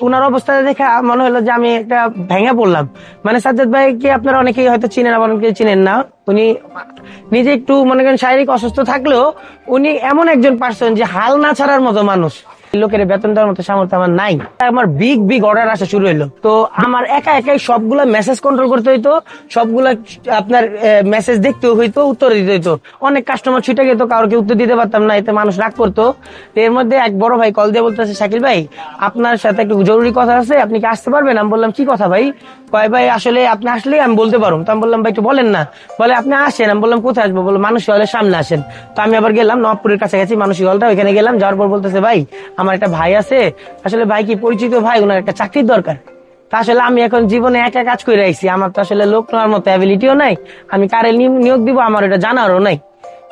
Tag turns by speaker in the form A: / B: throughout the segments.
A: ওনার অবস্থা দেখে মনে হলো যে আমি একটা ভেঙে পড়লাম। মানে সাজ্জাদ ভাইকে আপনারা অনেকেই হয়তো চিনেন, আবার অনেকেই চিনেন না। উনি নিজে একটু মনে করেন শারীরিক অসুস্থ থাকলেও উনি এমন একজন পার্সন যে হাল না ছাড়ার মতো মানুষ। লোকের বেতন দেওয়ার মতো সামর্থ্য আমার নাই। আমার বিগ বিগ অর্ডার আসা শুরু হলো, তো আমার একা একাই সবগুলা মেসেজ কন্ট্রোল করতে হইতো, সবগুলা আপনার মেসেজ দেখতে হইতো, উত্তর দিতে হইতো। অনেক কাস্টমার ছুটে গেত, কাউকে উত্তর দিতে পারতাম না, এতে মানুষ রাগ করতো। তো এর মধ্যে এক বড় ভাই কল দিয়ে বলতেছে, শাকিল ভাই আপনার সাথে একটু জরুরি কথা আছে, আপনি কি আসতে পারবেন? আমি বললাম কি কথা ভাই? কয় ভাই আসলে আপনি আসলে আমি বলতে পারবো। তো আমি বললাম ভাই একটু বলেন না। বলে আপনি আসেন। আমি বললাম কোথায় আসবো? বলো মানসী হলের সামনে আসেন। তো আমি আবার গেলাম নবাবপুরের কাছাকাছি মানসী হলটা, ওইখানে গেলাম। যাওয়ার পর বলতেছে ভাই আমার একটা ভাই আছে, আসলে ভাই কি পরিচিত ভাই, ওনার একটা চাকরির দরকার। তা আসলে আমি এখন জীবনে একা কাজ করে আইছি, আমার তো আসলে লোক নেওয়ার মতো অ্যাবিলিটিও নাই, আমি কারে নিয়োগ দিব আমার এটা জানারও নাই।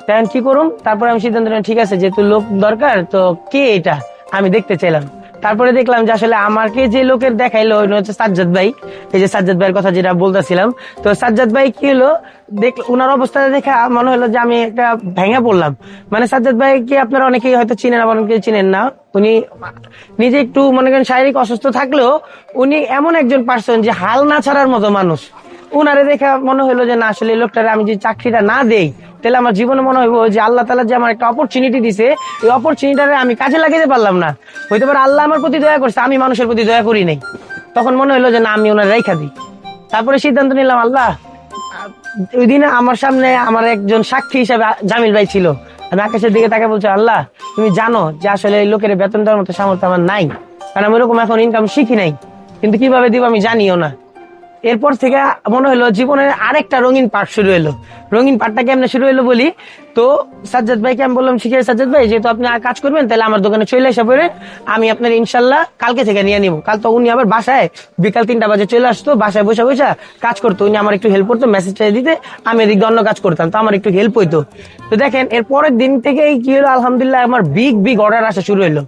A: তখন কি করুম? তারপরে আমি সিদ্ধান্ত নিলাম ঠিক আছে, যেহেতু লোক দরকার তো কে এটা আমি দেখতে চাইলাম। তারপরে দেখলাম যে আসলে আমাকে যে লোকের দেখাইলো ওই হচ্ছে সাজ্জাদ ভাই। এই যে সাজ্জাদ ভাইয়ের কথা যেটা বলতেছিলাম, তো সাজ্জাদ ভাই কি হলো, উনার অবস্থা দেখে মনে হলো যে আমি একটা ভেঙে পড়লাম। মানে সাজ্জাদ ভাইকে আপনারা অনেকেই হয়তো চিনেন, আবার অনেকেই চিনেন না। উনি নিজে একটু মনে করেন শারীরিক অসুস্থ থাকলেও উনি এমন একজন পার্সন যে হাল না ছাড়ার মতো মানুষ। উনারে দেখা মনে হলো যে না আসলে লোকটারে আমি যে চাকরিটা না দেই, তাহলে আমার জীবনে মনে হইব যে আল্লাহ তাআলা যে আমার একটা অপরচুনিটি দিছে, এই অপরচুনিটিটারে আমি কাজে লাগাতে পারলাম না। হইতে পারে আল্লাহ আমার প্রতি দয়া করছে, আমি মানুষের প্রতি দয়া করি নাই। তখন মনে হলো যে না আমি ওনার রেখা দিই। তারপরে সিদ্ধান্ত নিলাম আল্লাহ, ওই দিন আমার সামনে আমার একজন সাক্ষী হিসাবে জামিল ভাই ছিল। আমি আকাশের দিকে তাকে বলছি আল্লাহ তুমি জানো যে আসলে এই লোকের বেতন দেওয়ার মতো সামর্থ্য আমার নাই, কারণ আমি এরকম এখন ইনকাম শিখি নাই, কিন্তু কিভাবে দিব আমি জানিও না। এরপর থেকে মনে হলো জীবনের আরেকটা রঙিন পার্ট শুরু হলো। রঙিন পার্টটা কেমনে শুরু হলো বলি তো, সাজ্জাদ ভাইকে আমি বললাম ঠিক আছে সাজ্জাদ ভাই, যেহেতু আপনি কাজ করবেন তাহলে আমার দোকানে চলে এসে পড়ে, আমি আপনার ইনশাল্লাহ কালকে থেকে নিয়ে নিবো। কাল তো উনি আবার বাসায় বিকাল 3টা বাজে চলে আসতো, বাসায় বসে বসে কাজ করতো। উনি আমার একটু হেল্প করতো, মেসেজটা দিতে, আমি এদিক অন্য কাজ করতাম, তো আমার একটু হেল্প হইতো। তো দেখেন এর পরের দিন থেকেই কি হলো, আলহামদুলিল্লাহ আমার বিগ বিগ অর্ডার আসা শুরু হলো।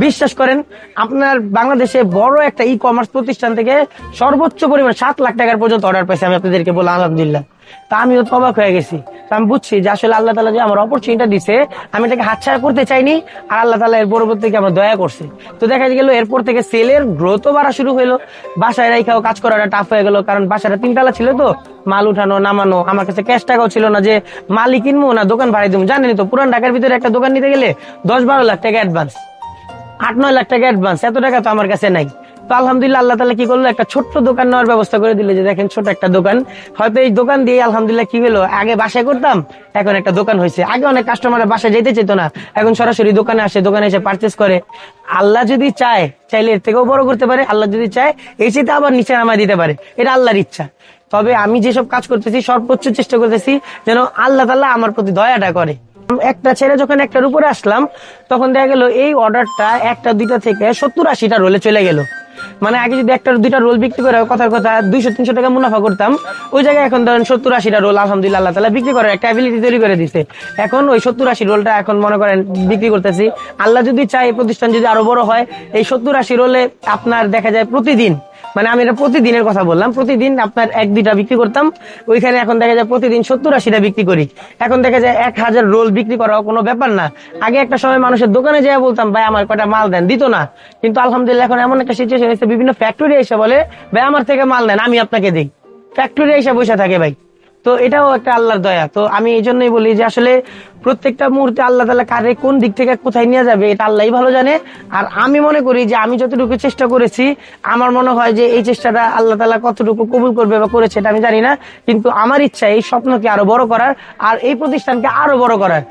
A: বিশ্বাস করেন আপনার বাংলাদেশে বড় একটা ই কমার্স প্রতিষ্ঠান থেকে সর্বোচ্চ পরিমাণ 7 লাখ টাকার পর্যন্ত অর্ডার পাইছি আমি আপনাদেরকে বললাম আলহামদুলিল্লাহ। তা আমিও তো অবাক হয়ে গেছি। তো আমি বুঝছি যে আসলে আল্লাহ তাআলা যে আমার অপরচুনিটি দিছে আমি এটাকে হাতছাড়া করতে চাইনি, আর আল্লাহ তাআলা এর পরবর্তী থেকে আমার দয়া করছে। তো দেখা গেল এরপর থেকে সেলের গ্রোথও বাড়া শুরু হলো। বাসায় রাইখাও কাজ করাটা টাফ হয়ে গেল, কারণ বাসাটা 3 তলা ছিল, তো মাল উঠানো নামানো, আমার কাছে ক্যাশ টাকাও ছিল না যে মালই কিনবো না দোকান ভাড়াই দেবো। জানেনি তো পুরান ঢাকার ভিতরে একটা দোকান নিতে গেলে 10-12 লাখ টাকা অ্যাডভান্স, 8-9 লাখ টাকা অ্যাডভান্স, এত টাকা তো আমার কাছে নাই। তো আলহামদুলিল্লাহ আল্লাহ তাআলা কি করলো, একটা ছোট্ট দোকান নেওয়ার ব্যবস্থা করে দিল। যে দেখেন ছোট একটা দোকান, হয়তো এই দোকান দিয়ে আলহামদুলিল্লাহ কি হলো, আগে বাসায় করতাম এখন একটা দোকান হয়েছে। আগে অনেক কাস্টমার বাসায় যেতে চেত না, এখন সরাসরি দোকানে আসে, দোকানে এসে পারচেস করে। আল্লাহ যদি চায় চাইলে এর থেকেও বড় করতে পারে, আল্লাহ যদি চায় এই চেয়ে আবার নিচে নামায় দিতে পারে, এটা আল্লাহর ইচ্ছা। তবে আমি যেসব কাজ করতেছি সর্বোচ্চ চেষ্টা করতেছি যেন আল্লাহ তাআলা আমার প্রতি দয়াটা করে। একটা ছেড়ে যখন একটার উপরে আসলাম, তখন দেখা গেল এই অর্ডারটা 1-2টা থেকে 70-80টা রোলে চলে গেল। মানে আগে যদি 1-2টা রোল বিক্রি করে কথার কথা 200-300 টাকা মুনাফা করতাম, ওই জায়গায় এখন ধরেন 70-80টা রোল আলহামদুলিল্লাহ আল্লাহ তাআলা বিক্রি করার একটা অ্যাবিলিটি তৈরি করে দিছে। এখন ওই 70-80 রোলটা এখন মনে করেন বিক্রি করতেছি। আল্লাহ যদি চায় এই প্রতিষ্ঠান যদি আরো বড় হয়, এই 70-80 রোলে আপনার দেখা যায় প্রতিদিন, মানে আমি এটা প্রতিদিনের কথা বললাম, প্রতিদিন আপনার 1-2টা বিক্রি করতাম, ওইখানে এখন দেখা যায় প্রতিদিন 70-80টা বিক্রি করি। এখন দেখা যায় 1000 রোল বিক্রি করাও কোনো ব্যাপার না। আগে একটা সময় মানুষের দোকানে যেয়ে বলতাম ভাই আমার কয়টা মাল দেন, দিত না। কিন্তু আলহামদুলিল্লাহ এখন এমন একটা সিচুয়েশন হয়েছে, বিভিন্ন ফ্যাক্টরি এসে বলে ভাই আমার থেকে মাল নেন আমি আপনাকে দিই, ফ্যাক্টরি এসে বসে থাকে ভাই। তো এটাও একটা আল্লাহর দয়া। তো আমি এই জন্যই বলি যে আসলে প্রত্যেকটা মুহূর্তে আল্লাহ তাআলা কারে কোন দিক থেকে কোথায় নিয়ে যাবে এটা আল্লাহই ভালো জানে। আর আমি মনে করি যে আমি যতটুকু চেষ্টা করেছি, আমার মনে হয় যে এই চেষ্টাটা আল্লাহ তাআলা কতটুকু কবুল করবে বা করেছে এটা আমি জানি না, কিন্তু আমার ইচ্ছা এই স্বপ্নকে আরো বড় করার, আর এই প্রতিষ্ঠানকে আরো বড় করার।